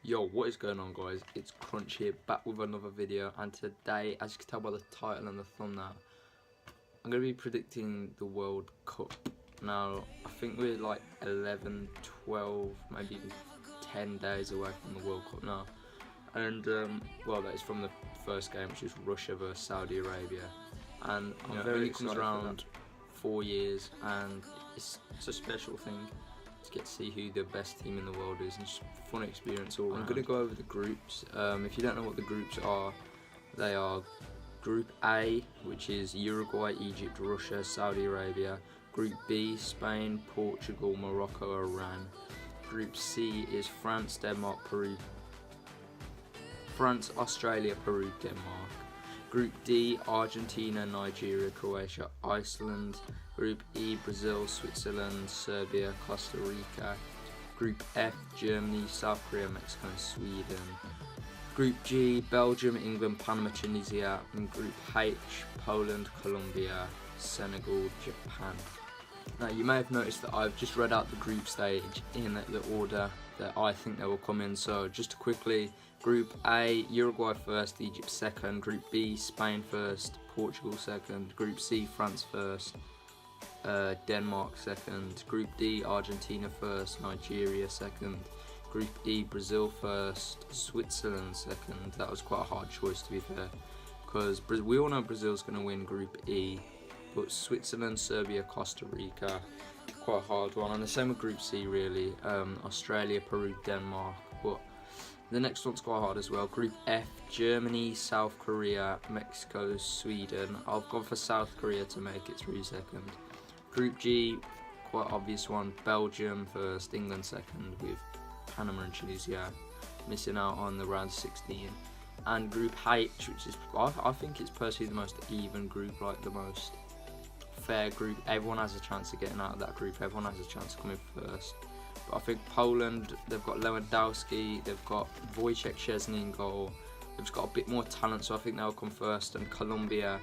Yo, what is going on, guys? It's Crunch here, back with another video, and today, as you can tell by the title and the thumbnail, I'm going to be predicting the World Cup. Now, I think we're like 11, 12, maybe even 10 days away from the World Cup now. And, well, that is from the first game, which is Russia versus Saudi Arabia. And I'm very excited. It comes around 4 years, and it's a special thing to get to see who the best team in the world is, and it's a fun experience all around. I'm going to go over the groups. If you don't know what the groups are, they are Group A, which is Uruguay, Egypt, Russia, Saudi Arabia. Group B, Spain, Portugal, Morocco, Iran. Group C is France, Denmark, Peru. France, Australia, Peru, Denmark. Group D, Argentina, Nigeria, Croatia, Iceland. Group E, Brazil, Switzerland, Serbia, Costa Rica. Group F, Germany, South Korea, Mexico and Sweden. Group G, Belgium, England, Panama, Tunisia. And Group H, Poland, Colombia, Senegal, Japan. Now, you may have noticed that I've just read out the group stage in the order that I think they will come in. So just to quickly, Group A, Uruguay first, Egypt second. Group B, Spain first, Portugal second. Group C, France first, Denmark second. Group D, Argentina first, Nigeria second. Group E, Brazil first, Switzerland second. That was quite a hard choice, to be fair, because we all know Brazil's going to win Group E, but Switzerland, Serbia, Costa Rica, quite a hard one. And the same with Group C, really. Australia, Peru, Denmark, but the next one's quite hard as well. Group F, Germany, South Korea, Mexico, Sweden. I've gone for South Korea to make it through second. Group G, quite obvious one, Belgium first, England second, with Panama and Tunisia missing out on the round 16. And Group H, which is, I think it's personally the most even group, like the most fair group. Everyone has a chance of getting out of that group, everyone has a chance of coming first. But I think Poland, they've got Lewandowski, they've got Wojciech Szczesny in goal, they've just got a bit more talent, so I think they'll come first. And Colombia,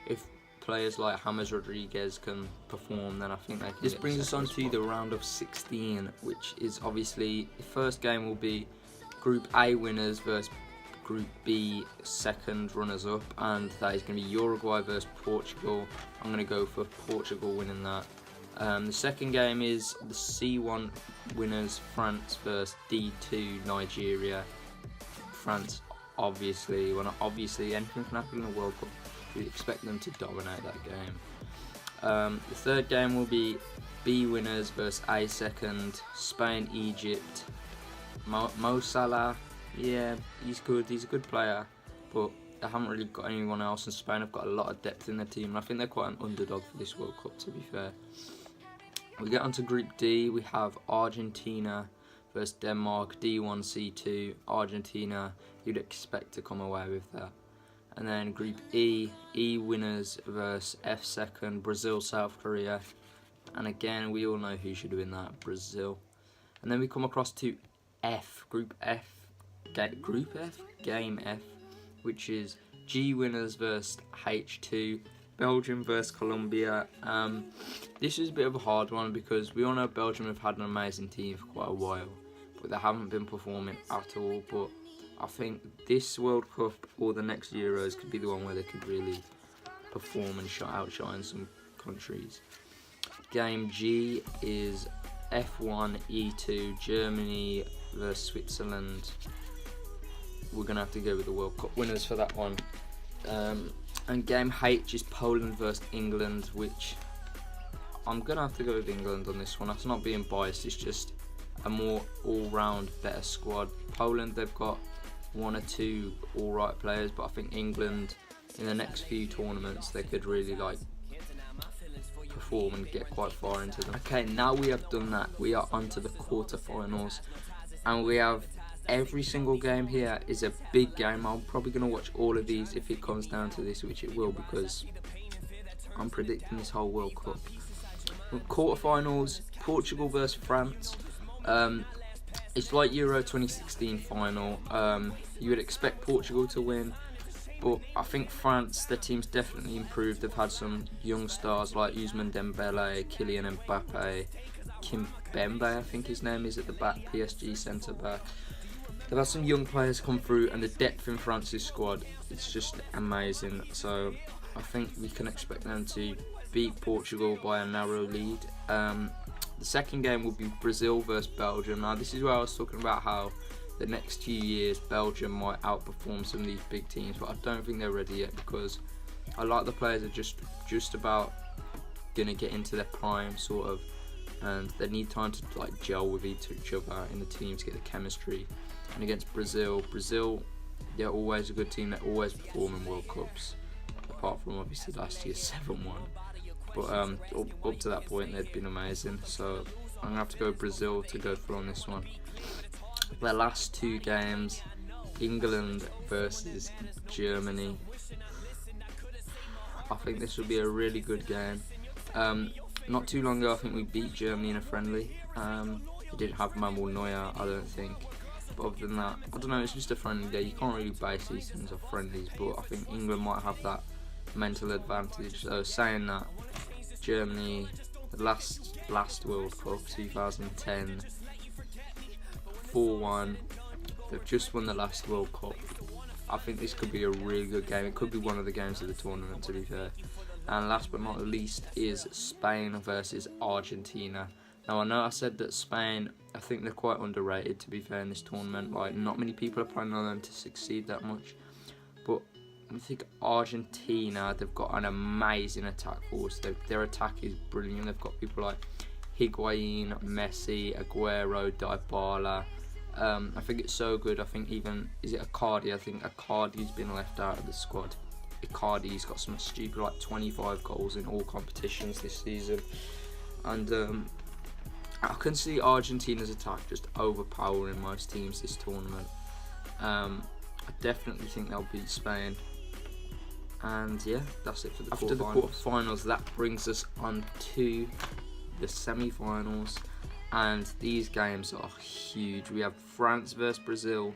if players like James Rodriguez can perform, then I think they can. This brings us on to the round of 16, which is obviously, the first game will be Group A winners versus Group B second runners-up, and that is going to be Uruguay versus Portugal. I'm going to go for Portugal winning that. The second game is the C1 winners, France versus D2 Nigeria. France, obviously, anything can happen in the World Cup. We expect them to dominate that game. The third game will be B winners versus A second, Spain, Egypt. Mo Salah, yeah, he's good, he's a good player, but they haven't really got anyone else, and Spain have got a lot of depth in their team, and I think they're quite an underdog for this World Cup, to be fair. We get onto Group D, we have Argentina versus Denmark, D1, C2, Argentina, you'd expect to come away with that. And then Group E, E winners versus F second, Brazil, South Korea, and again, we all know who should win that, Brazil. And then we come across to F, Group F, Game F, which is G winners versus H2, Belgium versus Colombia. This is a bit of a hard one because we all know Belgium have had an amazing team for quite a while, but they haven't been performing at all. But I think this World Cup or the next Euros could be the one where they could really perform and outshine some countries. Game G is F1, E2, Germany versus Switzerland. We're going to have to go with the World Cup winners for that one. And Game H is Poland versus England, which I'm going to have to go with England on this one. That's not being biased, it's just a more all-round better squad. Poland, they've got one or two alright players, but I think England in the next few tournaments they could really perform and get quite far into them. Okay, now we have done that, we are onto the quarterfinals, and we have every single game here is a big game. I'm probably going to watch all of these if it comes down to this, which it will, because I'm predicting this whole World Cup. Quarterfinals, Portugal versus France. It's like Euro 2016 final. You would expect Portugal to win, but I think France, their team's definitely improved. They've had some young stars like Ousmane Dembele, Kylian Mbappe, Kimpembe, I think his name is, at the back, PSG centre back. they've had some young players come through, and the depth in France's squad, it's just amazing. So I think we can expect them to beat Portugal by a narrow lead. The second game will be Brazil versus Belgium. Now this is where I was talking about how the next few years Belgium might outperform some of these big teams, but I don't think they're ready yet, because I like the players are just about gonna get into their prime sort of, and they need time to like gel with each other in the team to get the chemistry. And against Brazil, they're always a good team. They always perform in World Cups, apart from obviously last year's 7-1. But up to that point, they'd been amazing. So I'm gonna have to go Brazil to go through on this one. Their last two games, England versus Germany. I think this will be a really good game. Not too long ago, I think we beat Germany in a friendly. We didn't have Manuel Neuer, I don't think. But other than that, I don't know, it's just a friendly day. You can't really base these things off friendlies, but I think England might have that mental advantage. So saying that, Germany, the last World Cup, 2010, 4-1. They've just won the last World Cup. I think this could be a really good game. It could be one of the games of the tournament, to be fair. And last but not least is Spain versus Argentina. Now I know I said that Spain, I think they're quite underrated, to be fair, in this tournament. Like, not many people are planning on them to succeed that much. But I think Argentina, they've got an amazing attack force. Their attack is brilliant. They've got people like Higuain, Messi, Aguero, Dybala. I think it's so good. I think even, is it Icardi? I think Icardi's been left out of the squad. Icardi's got some stupid like 25 goals in all competitions this season. And I can see Argentina's attack just overpowering most teams this tournament. I definitely think they'll beat Spain. And yeah, that's it for the quarterfinals. After the quarterfinals, that brings us on to the semi-finals, and these games are huge. We have France versus Brazil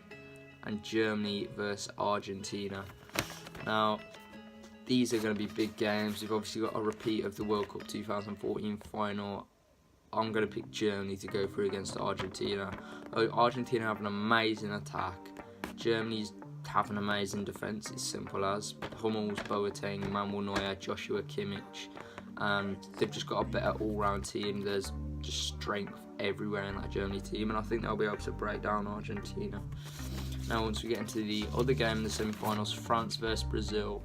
and Germany versus Argentina. Now, these are going to be big games. We've obviously got a repeat of the World Cup 2014 final. I'm going to pick Germany to go through against Argentina. Argentina have an amazing attack. Germany's have an amazing defence. It's simple as Hummels, Boateng, Manuel Neuer, Joshua Kimmich. And they've just got a better all-round team. There's just strength everywhere in that Germany team, and I think they'll be able to break down Argentina. Now, once we get into the other game in the semi-finals, France versus Brazil,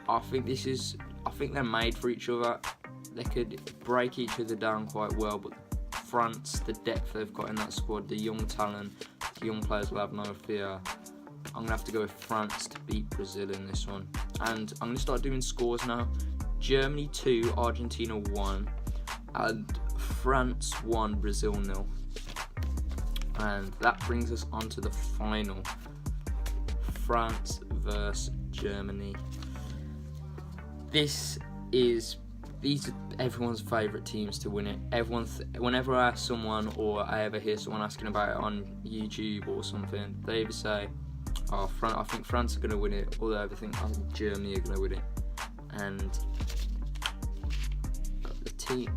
I think they're made for each other. They could break each other down quite well, but France, the depth they've got in that squad, the young talent, the young players will have no fear. I'm going to have to go with France to beat Brazil in this one. And I'm going to start doing scores now. Germany 2, Argentina 1, and France 1, Brazil 0. And that brings us on to the final. France versus Germany. These are everyone's favourite teams to win it. Whenever I ask someone, or I ever hear someone asking about it on YouTube or something, they either say, I think France are going to win it, or they think Germany are going to win it. And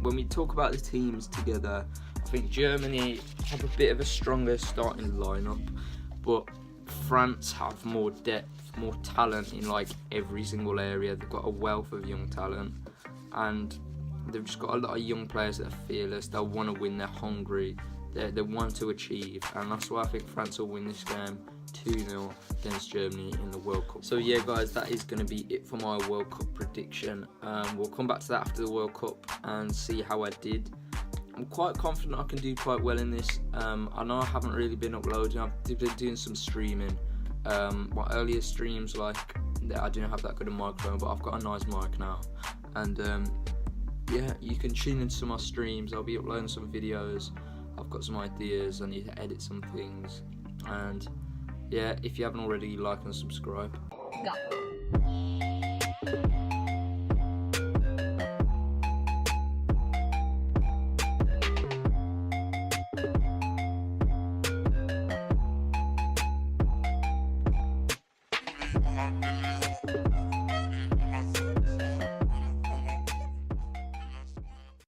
when we talk about the teams together, I think Germany have a bit of a stronger starting lineup, but France have more depth, more talent in like every single area. They've got a wealth of young talent, and they've just got a lot of young players that are fearless. They'll want to win, they're hungry, they want to achieve, and that's why I think France will win this game 2-0 against Germany in the World Cup. So yeah guys, that is going to be it for my World Cup prediction. We'll come back to that after the World Cup and see how I did. I'm quite confident I can do quite well in this. I know I haven't really been uploading. I've been doing some streaming. My earlier streams, like, I didn't have that good a microphone, but I've got a nice mic now. And yeah, you can tune into my streams. I'll be uploading some videos. I've got some ideas. I need to edit some things. And yeah, if you haven't already, like and subscribe. Go.